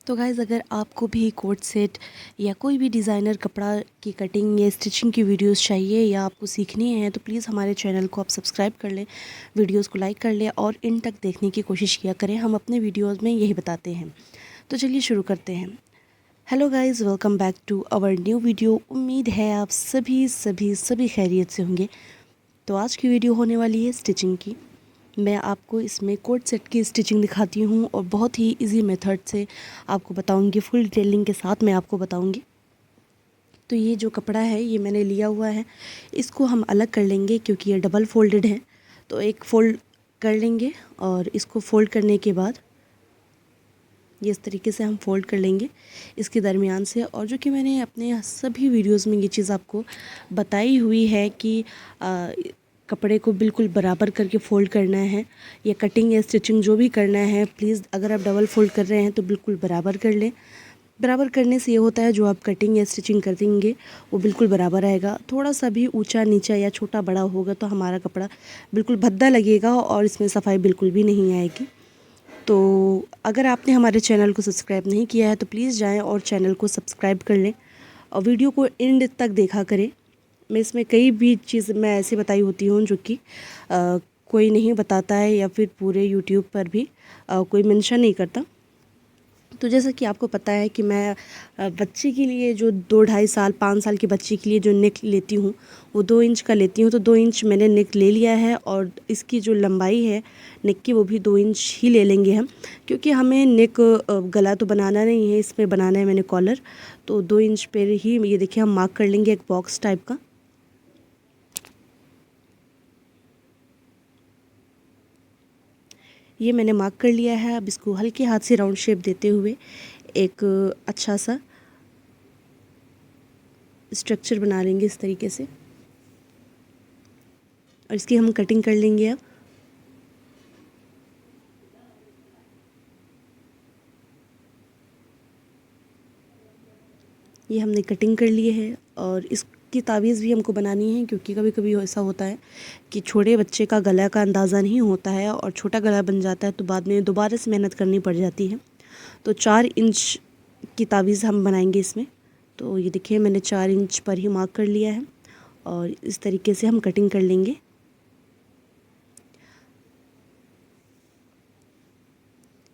तो गाइज़, अगर आपको भी कोट सेट या कोई भी डिज़ाइनर कपड़ा की कटिंग या स्टिचिंग की वीडियोस चाहिए या आपको सीखनी है तो प्लीज़ हमारे चैनल को आप सब्सक्राइब कर लें, वीडियोस को लाइक कर लें और इन तक देखने की कोशिश किया करें। हम अपने वीडियोस में यही बताते हैं। तो चलिए शुरू करते हैं। Hello guys, welcome back to our new video. उम्मीद है आप सभी खैरियत से होंगे। तो आज की वीडियो होने वाली है स्टिचिंग की। मैं आपको इसमें कोट सेट की स्टिचिंग दिखाती हूँ और बहुत ही इजी मेथड से आपको बताऊँगी, फुल डिटेलिंग के साथ मैं आपको बताऊँगी। तो ये जो कपड़ा है ये मैंने लिया हुआ है, इसको हम अलग कर लेंगे क्योंकि ये डबल फोल्डेड है। तो एक फ़ोल्ड कर लेंगे और इसको फ़ोल्ड करने के बाद ये इस तरीके से हम फ़ोल्ड कर लेंगे इसके दरमियान से। और जो कि मैंने अपने सभी वीडियोस में ये चीज़ आपको बताई हुई है कि कपड़े को बिल्कुल बराबर करके फ़ोल्ड करना है। या कटिंग या स्टिचिंग जो भी करना है, प्लीज़ अगर आप डबल फ़ोल्ड कर रहे हैं तो बिल्कुल बराबर कर लें। बराबर करने से ये होता है जो आप कटिंग या स्टिचिंग कर देंगे वो बिल्कुल बराबर आएगा। थोड़ा सा भी ऊंचा नीचा या छोटा बड़ा होगा तो हमारा कपड़ा बिल्कुल भद्दा लगेगा और इसमें सफाई बिल्कुल भी नहीं आएगी। तो अगर आपने हमारे चैनल को सब्सक्राइब नहीं किया है तो प्लीज़ जाएं और चैनल को सब्सक्राइब कर लें और वीडियो को एंड तक देखा करें। मैं इसमें कई भी चीज़ मैं ऐसी बताई होती हूँ जो कि कोई नहीं बताता है या फिर पूरे यूट्यूब पर भी कोई मेंशन नहीं करता। तो जैसा कि आपको पता है कि मैं बच्चे के लिए जो 2 ढाई साल 5 साल के बच्चे के लिए जो नेक लेती हूँ वो 2 इंच का लेती हूँ। तो 2 इंच मैंने नेक ले लिया है और इसकी जो लंबाई है नेक की वो भी 2 इंच ही ले लेंगे हम, क्योंकि हमें नेक गला तो बनाना नहीं है, इसमें बनाना है मैंने कॉलर। तो 2 इंच पर ही ये देखिए हम मार्क कर लेंगे एक बॉक्स टाइप का। ये मैंने मार्क कर लिया है। अब इसको हल्के हाथ से राउंड शेप देते हुए एक अच्छा सा स्ट्रक्चर बना लेंगे इस तरीके से और इसकी हम कटिंग कर लेंगे। अब ये हमने कटिंग कर लिए है और इसकी तावीज़ भी हमको बनानी है, क्योंकि कभी कभी ऐसा होता है कि छोटे बच्चे का गला का अंदाज़ा नहीं होता है और छोटा गला बन जाता है तो बाद में दोबारा से मेहनत करनी पड़ जाती है। तो 4 इंच की तावीज़ हम बनाएंगे इसमें। तो ये देखिए मैंने 4 इंच पर ही मार्क कर लिया है और इस तरीके से हम कटिंग कर लेंगे।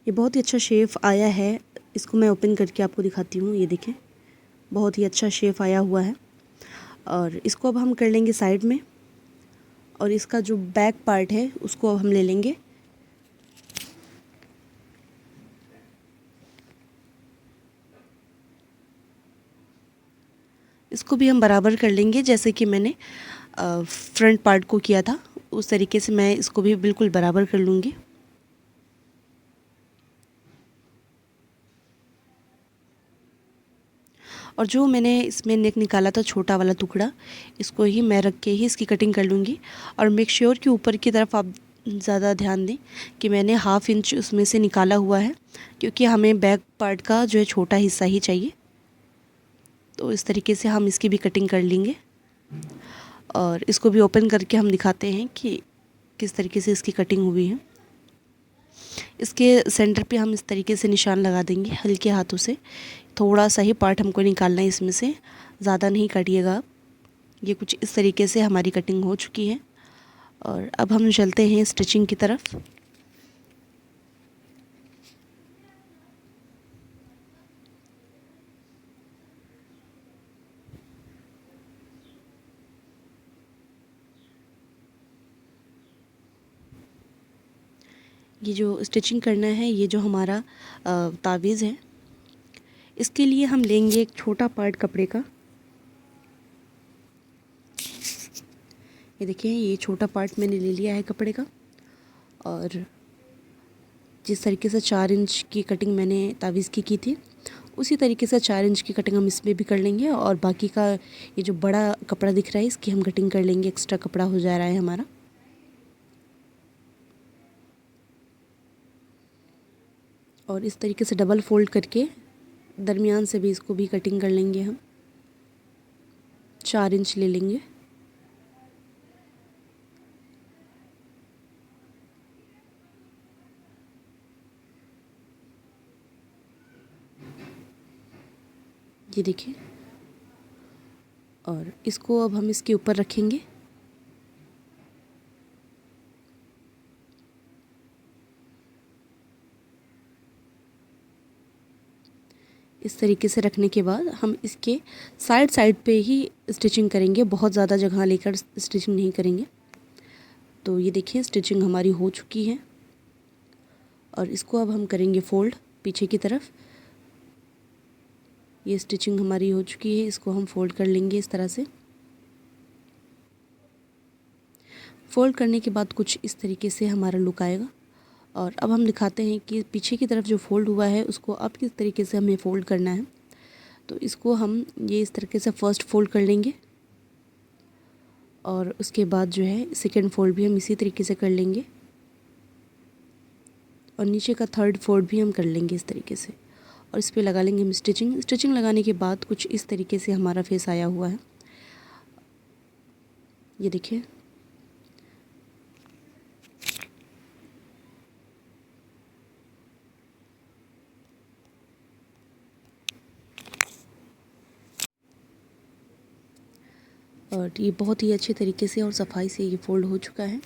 ये बहुत ही अच्छा शेप आया है। इसको मैं ओपन करके आपको दिखाती हूँ। ये देखें बहुत ही अच्छा शेप आया हुआ है। और इसको अब हम कर लेंगे साइड में और इसका जो बैक पार्ट है उसको अब हम ले लेंगे। इसको भी हम बराबर कर लेंगे जैसे कि मैंने फ्रंट पार्ट को किया था, उस तरीके से मैं इसको भी बिल्कुल बराबर कर लूँगी। और जो मैंने इसमें नेक निकाला था छोटा वाला टुकड़ा, इसको ही मैं रख के ही इसकी कटिंग कर लूँगी। और मेक श्योर कि ऊपर की तरफ आप ज़्यादा ध्यान दें कि मैंने 1/2 इंच उसमें से निकाला हुआ है, क्योंकि हमें बैक पार्ट का जो है छोटा हिस्सा ही चाहिए। तो इस तरीके से हम इसकी भी कटिंग कर लेंगे और इसको भी ओपन करके हम दिखाते हैं कि किस तरीके से इसकी कटिंग हुई है। इसके सेंटर पे हम इस तरीके से निशान लगा देंगे हल्के हाथों से। थोड़ा सा ही पार्ट हमको निकालना है इसमें से, ज़्यादा नहीं काटिएगा आप। ये कुछ इस तरीके से हमारी कटिंग हो चुकी है और अब हम चलते हैं स्टिचिंग की तरफ। ये जो स्टिचिंग करना है, ये जो हमारा तावीज़ है, इसके लिए हम लेंगे एक छोटा पार्ट कपड़े का। ये देखिए ये छोटा पार्ट मैंने ले लिया है कपड़े का और जिस तरीके से 4 इंच की कटिंग मैंने तावीज़ की थी उसी तरीके से 4 इंच की कटिंग हम इसमें भी कर लेंगे। और बाकी का ये जो बड़ा कपड़ा दिख रहा है इसकी हम कटिंग कर लेंगे, एक्स्ट्रा कपड़ा हो जा रहा है हमारा। और इस तरीके से डबल फोल्ड करके दरमियान से भी इसको भी कटिंग कर लेंगे हम। 4 इंच ले लेंगे। ये देखिए, और इसको अब हम इसके ऊपर रखेंगे। इस तरीके से रखने के बाद हम इसके साइड साइड पे ही स्टिचिंग करेंगे, बहुत ज़्यादा जगह लेकर स्टिचिंग नहीं करेंगे। तो ये देखिए स्टिचिंग हमारी हो चुकी है और इसको अब हम करेंगे फ़ोल्ड पीछे की तरफ। ये स्टिचिंग हमारी हो चुकी है, इसको हम फ़ोल्ड कर लेंगे इस तरह से। फ़ोल्ड करने के बाद कुछ इस तरीके से हमारा लुक आएगा। और अब हम दिखाते हैं कि पीछे की तरफ जो फ़ोल्ड हुआ है उसको अब किस तरीके से हमें फ़ोल्ड करना है। तो इसको हम ये इस तरीके से फ़र्स्ट फ़ोल्ड कर लेंगे और उसके बाद जो है सेकंड फ़ोल्ड भी हम इसी तरीके से कर लेंगे और नीचे का थर्ड फ़ोल्ड भी हम कर लेंगे इस तरीके से और इस पे लगा लेंगे हम स्टिचिंग। स्टिचिंग लगाने के बाद कुछ इस तरीके से हमारा फेस आया हुआ है। ये देखिए, और ये बहुत ही अच्छे तरीके से और सफाई से ये फ़ोल्ड हो चुका है।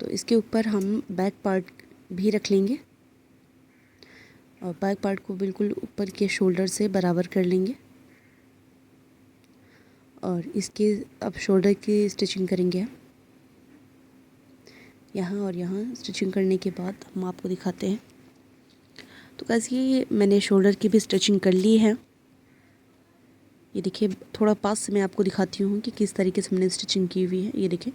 तो इसके ऊपर हम बैक पार्ट भी रख लेंगे और बैक पार्ट को बिल्कुल ऊपर के शोल्डर से बराबर कर लेंगे और इसके अब शोल्डर की स्टिचिंग करेंगे हम। यहाँ और यहाँ स्टिचिंग करने के बाद हम आपको दिखाते हैं। तो गाइस ये मैंने शोल्डर की भी स्टिचिंग कर ली है। ये देखिए, थोड़ा पास से मैं आपको दिखाती हूँ कि किस तरीके से हमने स्टिचिंग की हुई है। ये देखिए,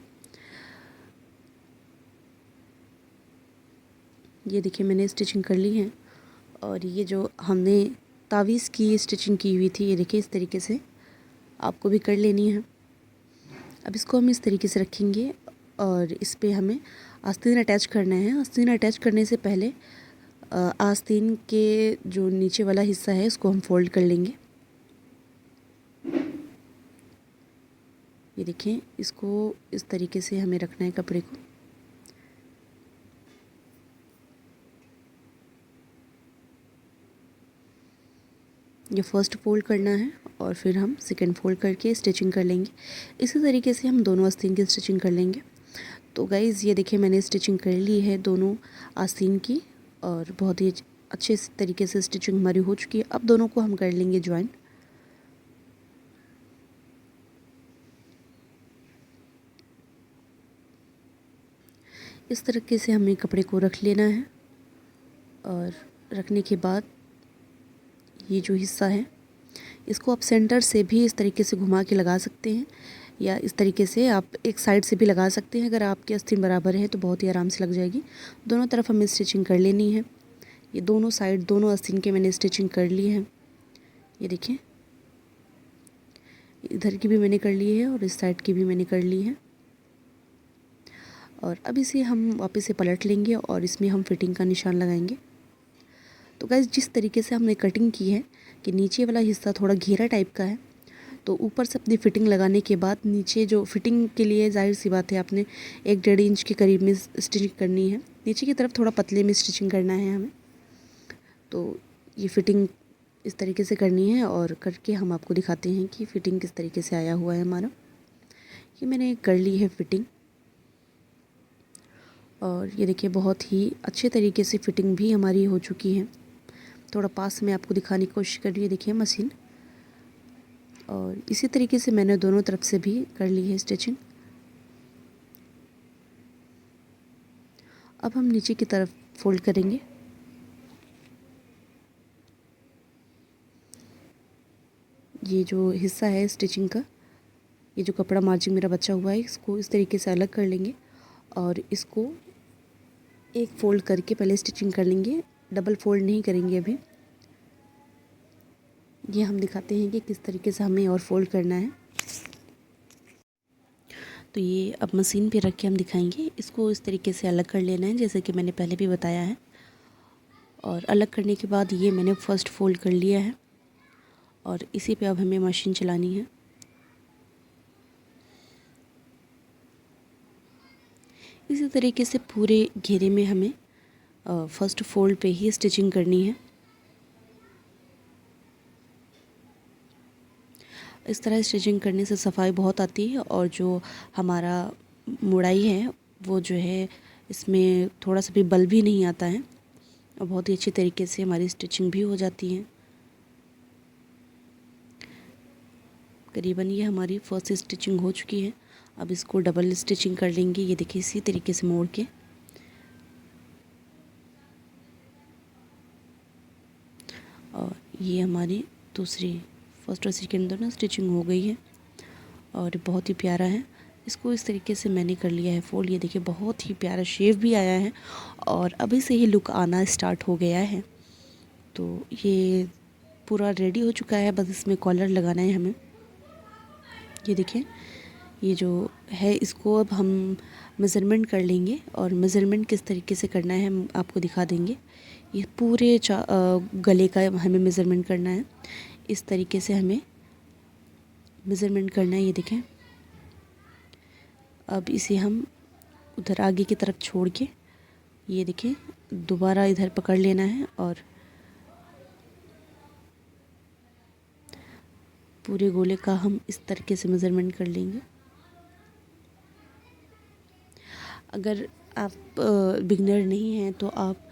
ये देखिए मैंने स्टिचिंग कर ली है और ये जो हमने तावीज़ की स्टिचिंग की हुई थी, ये देखिए इस तरीके से आपको भी कर लेनी है। अब इसको हम इस तरीके से रखेंगे और इस पे हमें आस्तीन अटैच करना है। आस्तीन अटैच करने से पहले आस्तीन के जो नीचे वाला हिस्सा है उसको हम फोल्ड कर लेंगे। ये देखें, इसको इस तरीके से हमें रखना है कपड़े को। ये फर्स्ट फोल्ड करना है और फिर हम सेकंड फोल्ड करके स्टिचिंग कर लेंगे। इसी तरीके से हम दोनों आस्तीन की स्टिचिंग कर लेंगे। तो गाइज़ ये देखिए मैंने स्टिचिंग कर ली है दोनों आस्तीन की और बहुत ही अच्छे तरीके से स्टिचिंग हमारी हो चुकी है। अब दोनों को हम कर लेंगे ज्वाइन। इस तरीके से हमें कपड़े को रख लेना है और रखने के बाद ये जो हिस्सा है इसको आप सेंटर से भी इस तरीके से घुमा के लगा सकते हैं या इस तरीके से आप एक साइड से भी लगा सकते हैं। अगर आपकी आस्तीन बराबर है तो बहुत ही आराम से लग जाएगी। दोनों तरफ हमें स्टिचिंग कर लेनी है। ये दोनों साइड दोनों आस्तीन के मैंने स्टिचिंग कर ली है। ये देखिए, इधर की भी मैंने कर ली है और इस साइड की भी मैंने कर ली है। और अब इसे हम वापस से पलट लेंगे और इसमें हम फिटिंग का निशान लगाएंगे। तो गाइस जिस तरीके से हमने कटिंग की है कि नीचे वाला हिस्सा थोड़ा घेरा टाइप का है, तो ऊपर से अपनी फ़िटिंग लगाने के बाद नीचे जो फिटिंग के लिए जाहिर सी बात है आपने 1-1.5 इंच के करीब में स्टिचिंग करनी है। नीचे की तरफ थोड़ा पतले में स्टिचिंग करना है हमें। तो ये फ़िटिंग इस तरीके से करनी है और करके हम आपको दिखाते हैं कि फ़िटिंग किस तरीके से आया हुआ है हमारा। ये मैंने कर ली है फ़िटिंग और ये देखिए बहुत ही अच्छे तरीके से फ़िटिंग भी हमारी हो चुकी है। थोड़ा पास में आपको दिखाने की कोशिश कर रही है, देखिए मशीन। और इसी तरीके से मैंने दोनों तरफ से भी कर ली है स्टिचिंग। अब हम नीचे की तरफ फोल्ड करेंगे। ये जो हिस्सा है स्टिचिंग का, ये जो कपड़ा मार्जिन मेरा बचा हुआ है, इसको इस तरीके से अलग कर लेंगे और इसको एक फ़ोल्ड करके पहले स्टिचिंग कर लेंगे। डबल फोल्ड नहीं करेंगे अभी। ये हम दिखाते हैं कि किस तरीके से हमें और फोल्ड करना है। तो ये अब मशीन पे रख के हम दिखाएंगे। इसको इस तरीके से अलग कर लेना है जैसे कि मैंने पहले भी बताया है। और अलग करने के बाद ये मैंने फ़र्स्ट फोल्ड कर लिया है और इसी पे अब हमें मशीन चलानी है। इसी तरीके से पूरे घेरे में हमें फ़र्स्ट फोल्ड पे ही स्टिचिंग करनी है। इस तरह स्टिचिंग करने से सफाई बहुत आती है और जो हमारा मुड़ाई है वो जो है इसमें थोड़ा सा भी बल भी नहीं आता है और बहुत ही अच्छी तरीके से हमारी स्टिचिंग भी हो जाती है। करीबन ये हमारी फर्स्ट स्टिचिंग हो चुकी है। अब इसको डबल स्टिचिंग कर लेंगे। ये देखिए इसी तरीके से मोड़ के, और ये हमारी दूसरी फर्स्ट और सेकेंड दोनों स्टिचिंग हो गई है और बहुत ही प्यारा है। इसको इस तरीके से मैंने कर लिया है फोल्ड। ये देखिए बहुत ही प्यारा शेप भी आया है और अभी से ही लुक आना स्टार्ट हो गया है। तो ये पूरा रेडी हो चुका है, बस इसमें कॉलर लगाना है हमें। ये देखिए ये जो है इसको अब हम मेज़रमेंट कर लेंगे और मेज़रमेंट किस तरीके से करना है हम आपको दिखा देंगे। ये पूरे गले का हमें मेज़रमेंट करना है। इस तरीके से हमें मेज़रमेंट करना है। ये देखें, अब इसे हम उधर आगे की तरफ छोड़ के, ये देखिए दोबारा इधर पकड़ लेना है और पूरे गोले का हम इस तरीके से मेज़रमेंट कर लेंगे। अगर आप बिगनर नहीं हैं तो आप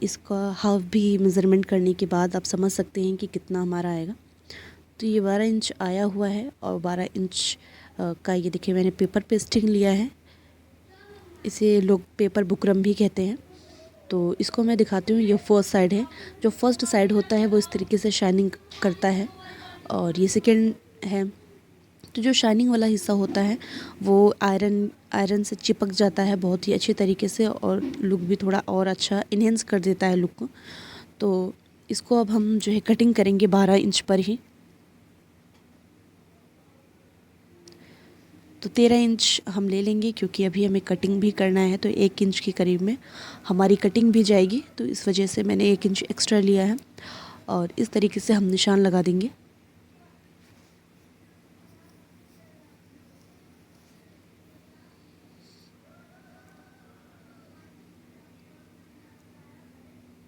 इसका हाफ भी मेज़रमेंट करने के बाद आप समझ सकते हैं कि कितना हमारा आएगा। तो ये 12 इंच आया हुआ है और 12 इंच का ये देखिए मैंने पेपर पेस्टिंग लिया है। इसे लोग पेपर बुकरम भी कहते हैं। तो इसको मैं दिखाती हूँ। ये फर्स्ट साइड है। जो फर्स्ट साइड होता है वो इस तरीके से शाइनिंग करता है और ये सेकेंड है। तो जो शाइनिंग वाला हिस्सा होता है वो आयरन से चिपक जाता है बहुत ही अच्छे तरीके से और लुक भी थोड़ा और अच्छा इन्हेंस कर देता है लुक को। तो इसको अब हम जो है कटिंग करेंगे 12 इंच पर ही। तो 13 इंच हम ले लेंगे क्योंकि अभी हमें कटिंग भी करना है, तो 1 इंच के करीब में हमारी कटिंग भी जाएगी। तो इस वजह से मैंने 1 इंच एक्स्ट्रा लिया है और इस तरीके से हम निशान लगा देंगे।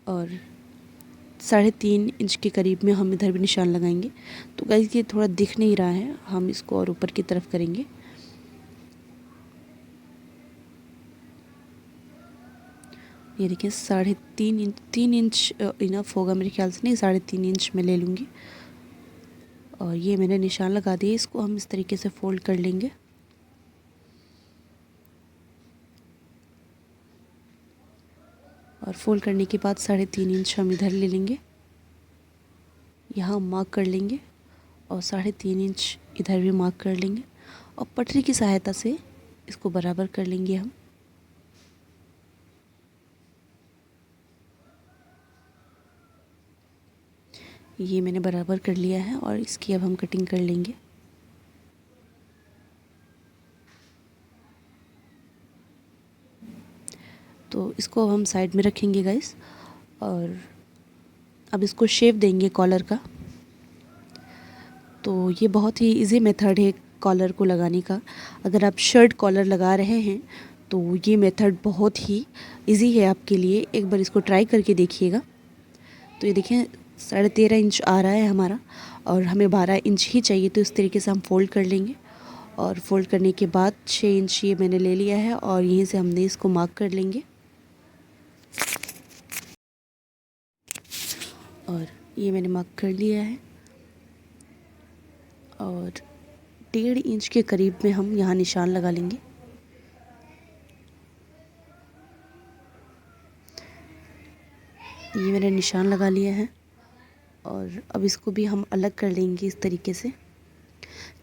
और 3.5 इंच के करीब में हम इधर भी निशान लगाएंगे। तो गाइस ये थोड़ा दिख नहीं रहा है, हम इसको और ऊपर की तरफ करेंगे। ये देखिए 3.5 इंच इनफ होगा मेरे ख्याल से, नहीं 3.5 इंच में ले लूँगी। और ये मैंने निशान लगा दिए। इसको हम इस तरीके से फोल्ड कर लेंगे और फोल्ड करने के बाद 3.5 इंच हम इधर ले लेंगे, यहाँ मार्क कर लेंगे और 3.5 इंच इधर भी मार्क कर लेंगे और पटरी की सहायता से इसको बराबर कर लेंगे हम। ये मैंने बराबर कर लिया है और इसकी अब हम कटिंग कर लेंगे। तो इसको अब हम साइड में रखेंगे गाइस और अब इसको शेप देंगे कॉलर का। तो ये बहुत ही इजी मेथड है कॉलर को लगाने का। अगर आप शर्ट कॉलर लगा रहे हैं तो ये मेथड बहुत ही इजी है आपके लिए। एक बार इसको ट्राई करके देखिएगा। तो ये देखें 13.5 इंच आ रहा है हमारा और हमें 12 इंच ही चाहिए। तो इस तरीके से हम फोल्ड कर लेंगे और फोल्ड करने के बाद 6 इंच ये मैंने ले लिया है और यहीं से हमने इसको मार्क कर लेंगे। और ये मैंने मार्क कर लिया है और 1.5 इंच के करीब में हम यहाँ निशान लगा लेंगे। ये मैंने निशान लगा लिया है और अब इसको भी हम अलग कर लेंगे इस तरीके से।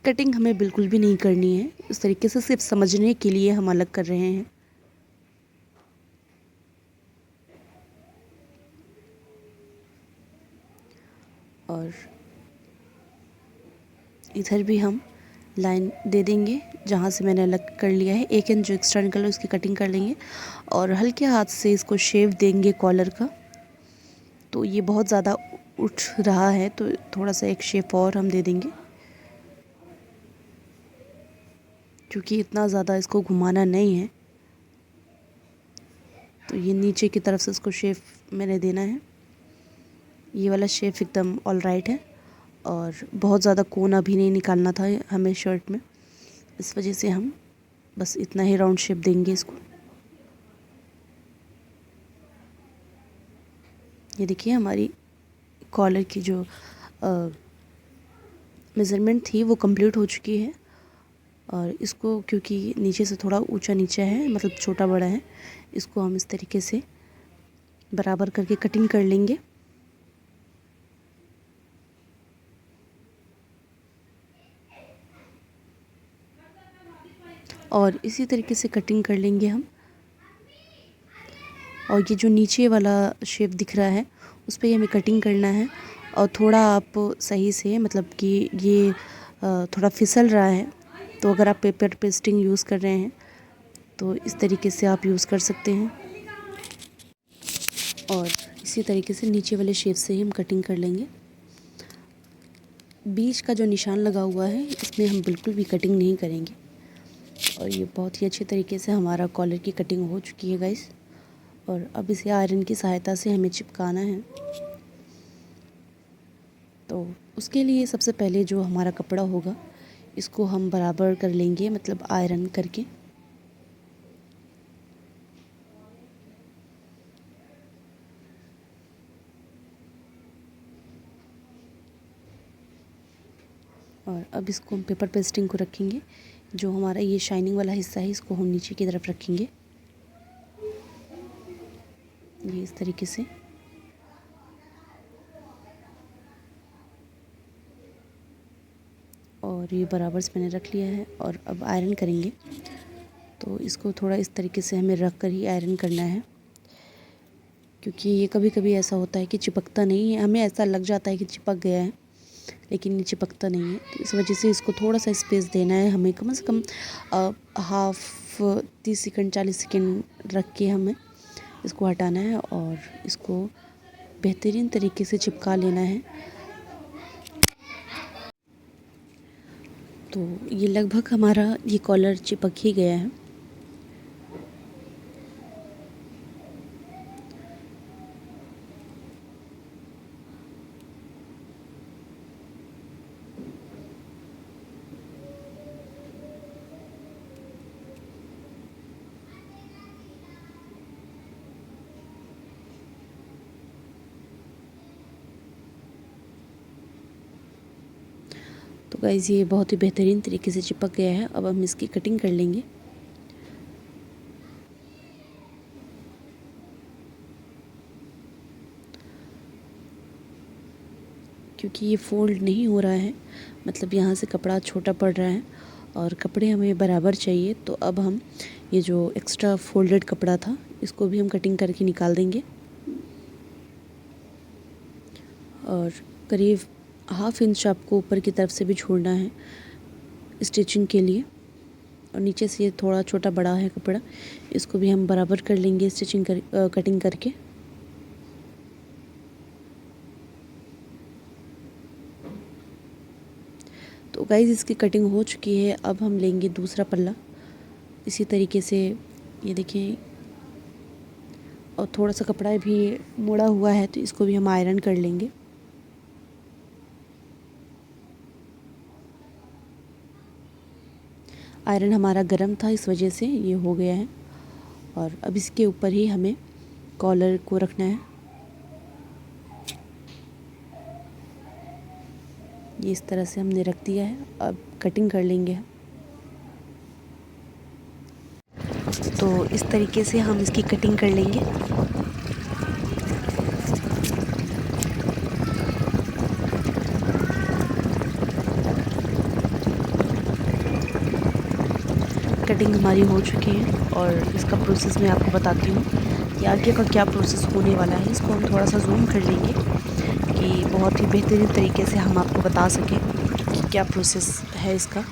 कटिंग हमें बिल्कुल भी नहीं करनी है, इस तरीके से सिर्फ समझने के लिए हम अलग कर रहे हैं। और इधर भी हम लाइन दे देंगे जहाँ से मैंने अलग कर लिया है। 1 इंच जो एक्स्ट्रा निकल उसकी कटिंग कर लेंगे और हल्के हाथ से इसको शेप देंगे कॉलर का। तो ये बहुत ज़्यादा उठ रहा है तो थोड़ा सा एक शेप और हम दे देंगे, क्योंकि इतना ज़्यादा इसको घुमाना नहीं है। तो ये नीचे की तरफ से इसको शेप मैंने देना है। ये वाला शेप एकदम ऑल राइट है और बहुत ज़्यादा कोन अभी नहीं निकालना था हमें शर्ट में, इस वजह से हम बस इतना ही राउंड शेप देंगे इसको। ये देखिए हमारी कॉलर की जो मेज़रमेंट थी वो कंप्लीट हो चुकी है। और इसको क्योंकि नीचे से थोड़ा ऊंचा नीचा है, मतलब छोटा बड़ा है, इसको हम इस तरीके से बराबर करके कटिंग कर लेंगे। और इसी तरीके से कटिंग कर लेंगे हम। और ये जो नीचे वाला शेप दिख रहा है उस पर हमें कटिंग करना है। और थोड़ा आप सही से, मतलब कि ये थोड़ा फिसल रहा है, तो अगर आप पेपर पेस्टिंग यूज़ कर रहे हैं तो इस तरीके से आप यूज़ कर सकते हैं। और इसी तरीके से नीचे वाले शेप से ही हम कटिंग कर लेंगे। बीच का जो निशान लगा हुआ है इसमें हम बिल्कुल भी कटिंग नहीं करेंगे। और ये बहुत ही अच्छे तरीके से हमारा कॉलर की कटिंग हो चुकी है गाइस। और अब इसे आयरन की सहायता से हमें चिपकाना है। तो उसके लिए सबसे पहले जो हमारा कपड़ा होगा इसको हम बराबर कर लेंगे, मतलब आयरन करके। और अब इसको हम पेपर पेस्टिंग को रखेंगे। जो हमारा ये शाइनिंग वाला हिस्सा है इसको हम नीचे की तरफ रखेंगे, ये इस तरीके से। और ये बराबर से मैंने रख लिया है। और अब आयरन करेंगे, तो इसको थोड़ा इस तरीके से हमें रख कर ही आयरन करना है, क्योंकि ये कभी कभी ऐसा होता है कि चिपकता नहीं है। हमें ऐसा लग जाता है कि चिपक गया है, लेकिन ये चिपकता नहीं है। तो इस वजह से इसको थोड़ा सा स्पेस देना है हमें, कम से कम हाफ 30 सेकंड 40 सेकंड रख के हमें इसको हटाना है और इसको बेहतरीन तरीके से चिपका लेना है। तो ये लगभग हमारा ये कॉलर चिपक ही गया है। तो गाइस ये बहुत ही बेहतरीन तरीके से चिपक गया है। अब हम इसकी कटिंग कर लेंगे। क्योंकि ये फोल्ड नहीं हो रहा है, मतलब यहाँ से कपड़ा छोटा पड़ रहा है और कपड़े हमें बराबर चाहिए। तो अब हम ये जो एक्स्ट्रा फोल्डेड कपड़ा था इसको भी हम कटिंग करके निकाल देंगे। और करीब हाफ इंच आपको ऊपर की तरफ से भी छोड़ना है स्टिचिंग के लिए। और नीचे से ये थोड़ा छोटा बड़ा है कपड़ा, इसको भी हम बराबर कर लेंगे स्टिचिंग कटिंग करके। तो गाइस इसकी कटिंग हो चुकी है। अब हम लेंगे दूसरा पल्ला, इसी तरीके से ये देखिए। और थोड़ा सा कपड़ा भी मुड़ा हुआ है तो इसको भी हम आयरन कर लेंगे। आयरन हमारा गर्म था, इस वजह से ये हो गया है। और अब इसके ऊपर ही हमें कॉलर को रखना है। ये इस तरह से हमने रख दिया है। अब कटिंग कर लेंगे। तो इस तरीके से हम इसकी कटिंग कर लेंगे। कटिंग हमारी हो चुकी है और इसका प्रोसेस मैं आपको बताती हूँ कि आगे का क्या प्रोसेस होने वाला है। इसको हम थोड़ा सा जूम कर लेंगे कि बहुत ही बेहतरीन तरीके से हम आपको बता सकें कि क्या प्रोसेस है इसका।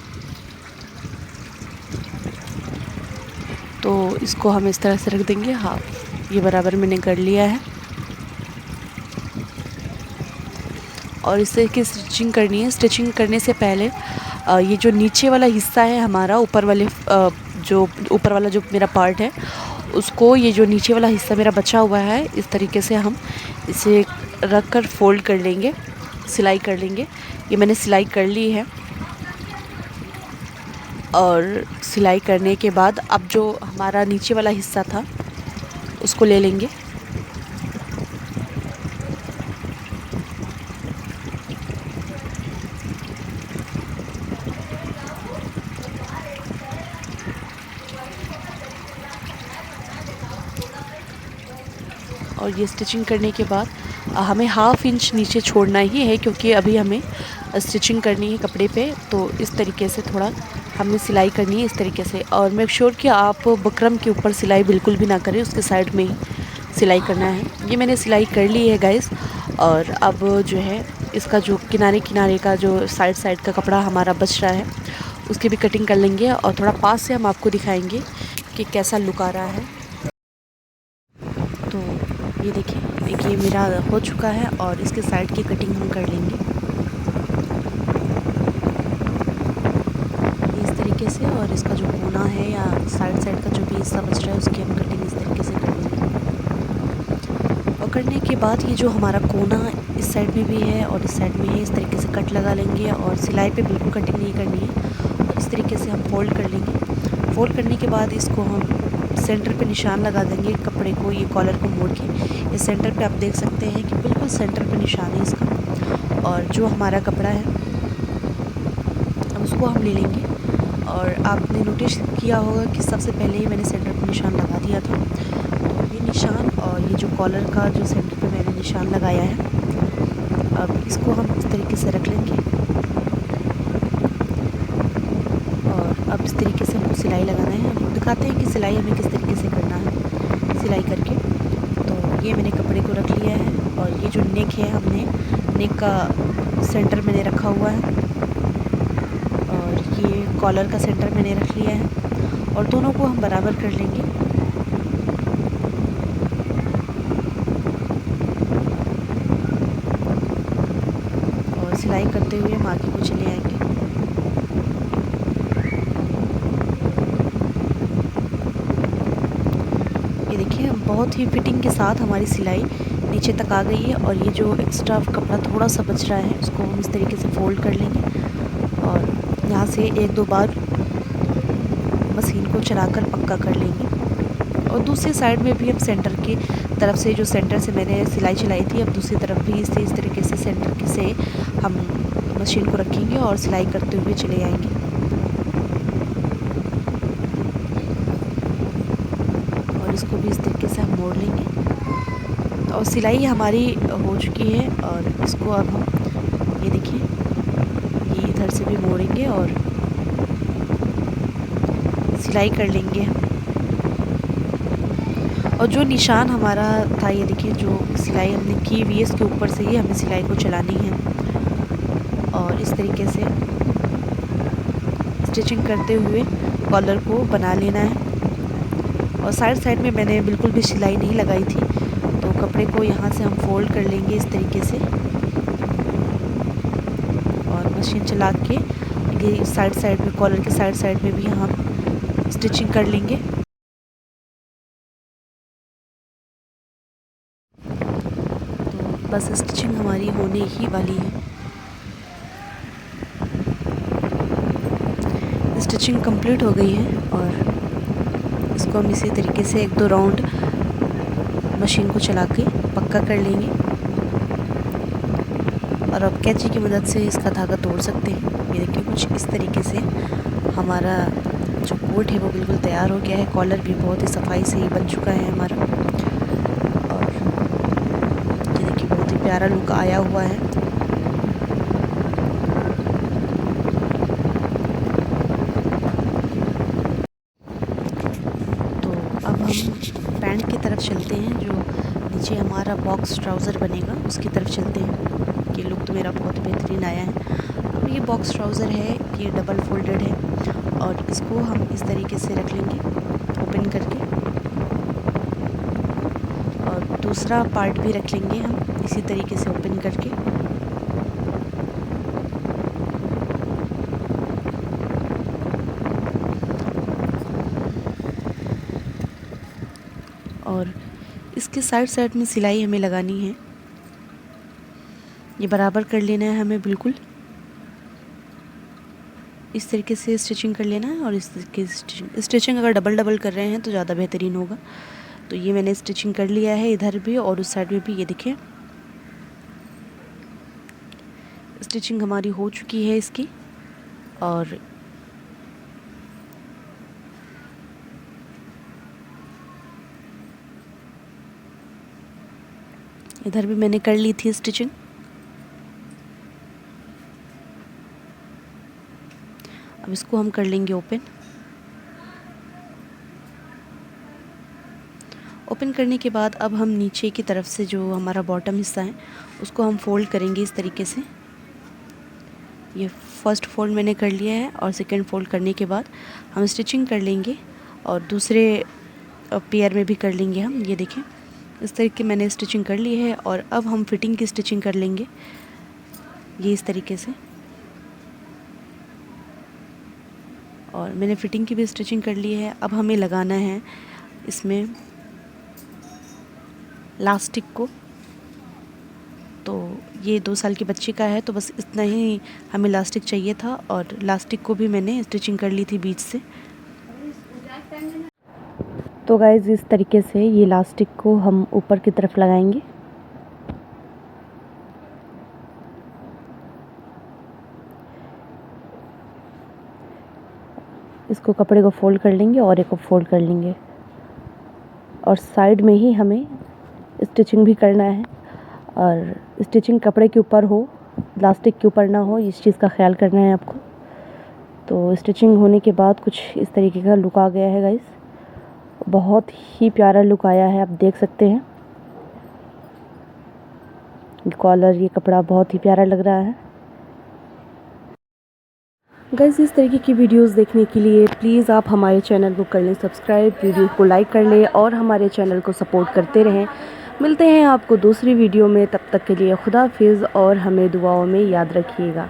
तो इसको हम इस तरह से रख देंगे। हाँ, ये बराबर मैंने कर लिया है। और इससे की स्टिचिंग करनी है। स्टिचिंग करने से पहले ये जो नीचे वाला हिस्सा है हमारा, ऊपर वाला जो मेरा पार्ट है उसको, ये जो नीचे वाला हिस्सा मेरा बचा हुआ है, इस तरीके से हम इसे रख कर फोल्ड कर लेंगे। सिलाई कर लेंगे। ये मैंने सिलाई कर ली है और सिलाई करने के बाद अब जो हमारा नीचे वाला हिस्सा था उसको ले लेंगे। और ये स्टिचिंग करने के बाद हमें हाफ़ इंच नीचे छोड़ना ही है, क्योंकि अभी हमें स्टिचिंग करनी है कपड़े पे। तो इस तरीके से थोड़ा हमें सिलाई करनी है इस तरीके से। और मेक श्योर कि आप बुकरम के ऊपर सिलाई बिल्कुल भी ना करें, उसके साइड में ही सिलाई करना है। ये मैंने सिलाई कर ली है गाइस। और अब जो है इसका जो किनारे किनारे का जो साइड का कपड़ा हमारा बच रहा है उसकी भी कटिंग कर लेंगे और थोड़ा पास से हम आपको दिखाएंगे कि कैसा लुक आ रहा है। तो ये देखिए मेरा हो चुका है और इसके साइड की कटिंग हम कर लेंगे इस तरीके से। और इसका जो कोना है या साइड का जो भी हिस्सा बच रहा है उसकी हम कटिंग इस तरीके से कर लेंगे। और करने के बाद ये जो हमारा कोना इस साइड में भी है और इस साइड में है, इस तरीके से कट लगा लेंगे। और सिलाई पे बिल्कुल कटिंग नहीं करनी है, और इस तरीके से हम फोल्ड कर लेंगे। फोल्ड करने के बाद इसको हम सेंटर पे निशान लगा देंगे कपड़े को, ये कॉलर को मोड़ के। इस सेंटर पे आप देख सकते हैं कि बिल्कुल सेंटर पे निशान है इसका। और जो हमारा कपड़ा है अब उसको हम ले लेंगे। और आपने नोटिस किया होगा कि सबसे पहले ही मैंने सेंटर पे निशान लगा दिया था। तो ये निशान और ये जो कॉलर का जो सेंटर पे मैंने निशान लगाया है, अब इसको हम इस तरीके से रख लेंगे। और अब इस तरीके से हमको सिलाई लगाना है। हम दिखाते हैं कि सिलाई हमें किस तरीके से करना है सिलाई करके। तो ये मैंने कपड़े को रख लिया है और ये जो नेक है हमने नेक का सेंटर मैंने रखा हुआ है और ये कॉलर का सेंटर मैंने रख लिया है और दोनों को हम बराबर कर लेंगे। और सिलाई करते हुए हम आगे को चले आएंगे। ये देखिए बहुत ही फिटिंग के साथ हमारी सिलाई नीचे तक आ गई है। और ये जो एक्स्ट्रा कपड़ा थोड़ा सा बच रहा है उसको हम इस तरीके से फोल्ड कर लेंगे और यहाँ से एक दो बार मशीन को चलाकर पक्का कर लेंगे। और दूसरी साइड में भी हम सेंटर की तरफ से, जो सेंटर से मैंने सिलाई चलाई थी, अब दूसरी तरफ भी इस तरीके से सेंटर से हम मशीन को रखेंगे और सिलाई करते हुए चले आएंगे। और इसको भी इस तरीके से हम मोड़ लेंगे। और सिलाई हमारी हो चुकी है और इसको अब हम ये देखिए ये इधर से भी मोड़ेंगे और सिलाई कर लेंगे हम। और जो निशान हमारा था, ये देखिए जो सिलाई हमने की हुई है इसके ऊपर से ही हमें सिलाई को चलानी है और इस तरीके से स्टिचिंग करते हुए कॉलर को बना लेना है। और साइड में मैंने बिल्कुल भी सिलाई नहीं लगाई थी, तो कपड़े को यहाँ से हम फोल्ड कर लेंगे इस तरीके से और मशीन चला के ये साइड में कॉलर के साइड में भी हम स्टिचिंग कर लेंगे। तो बस स्टिचिंग हमारी होने ही वाली है। स्टिचिंग कंप्लीट हो गई है और इसको हम इसी तरीके से एक दो राउंड मशीन को चला के पक्का कर लेंगे। और अब कैंची की मदद से इसका धागा तोड़ सकते हैं। ये देखिए कुछ इस तरीके से हमारा जो कोट है वो बिल्कुल तैयार हो गया है। कॉलर भी बहुत ही सफाई से ही बन चुका है हमारा और ये देखिए बहुत ही प्यारा लुक आया हुआ है। तो अब हम पैंट की तरफ चलते हैं, जो नीचे हमारा बॉक्स ट्राउज़र बनेगा उसकी तरफ चलते हैं। ये लुक तो मेरा बहुत बेहतरीन आया है। अब ये बॉक्स ट्राउज़र है, ये डबल फोल्डेड है और इसको हम इस तरीके से रख लेंगे ओपन करके और दूसरा पार्ट भी रख लेंगे हम इसी तरीके से ओपन करके। और इसके साइड में सिलाई हमें लगानी है। ये बराबर कर लेना है हमें, बिल्कुल इस तरीके से स्टिचिंग कर लेना है। और इस तरीके से स्टिचिंग अगर डबल डबल कर रहे हैं तो ज़्यादा बेहतरीन होगा। तो ये मैंने स्टिचिंग कर लिया है इधर भी और उस साइड में भी। ये देखिए स्टिचिंग हमारी हो चुकी है इसकी। और इधर भी मैंने कर ली थी स्टिचिंग। अब इसको हम कर लेंगे ओपन। ओपन करने के बाद अब हम नीचे की तरफ से जो हमारा बॉटम हिस्सा है उसको हम फोल्ड करेंगे इस तरीके से। ये फर्स्ट फोल्ड मैंने कर लिया है और सेकंड फोल्ड करने के बाद हम स्टिचिंग कर लेंगे और दूसरे पेयर में भी कर लेंगे हम। ये देखें इस तरीके मैंने स्टिचिंग कर ली है और अब हम फिटिंग की स्टिचिंग कर लेंगे ये इस तरीके से। और मैंने फिटिंग की भी स्टिचिंग कर ली है। अब हमें लगाना है इसमें लास्टिक को। तो ये 2 साल के बच्चे का है तो बस इतना ही हमें लास्टिक चाहिए था और लास्टिक को भी मैंने स्टिचिंग कर ली थी बीच से। तो गाइज़ इस तरीके से ये लास्टिक को हम ऊपर की तरफ लगाएंगे। इसको कपड़े को फोल्ड कर लेंगे और एक को फोल्ड कर लेंगे और साइड में ही हमें स्टिचिंग भी करना है। और स्टिचिंग कपड़े के ऊपर हो, लास्टिक के ऊपर ना हो, इस चीज़ का ख्याल करना है आपको। तो स्टिचिंग होने के बाद कुछ इस तरीके का लुक आ गया है गाइस। बहुत ही प्यारा लुक आया है, आप देख सकते हैं। कॉलर, ये कपड़ा बहुत ही प्यारा लग रहा है गाइस। इस तरीके की वीडियोस देखने के लिए प्लीज़ आप हमारे चैनल को कर लें सब्सक्राइब, वीडियो को लाइक कर लें और हमारे चैनल को सपोर्ट करते रहें। मिलते हैं आपको दूसरी वीडियो में, तब तक के लिए खुदा हाफिज़ और हमें दुआओं में याद रखिएगा।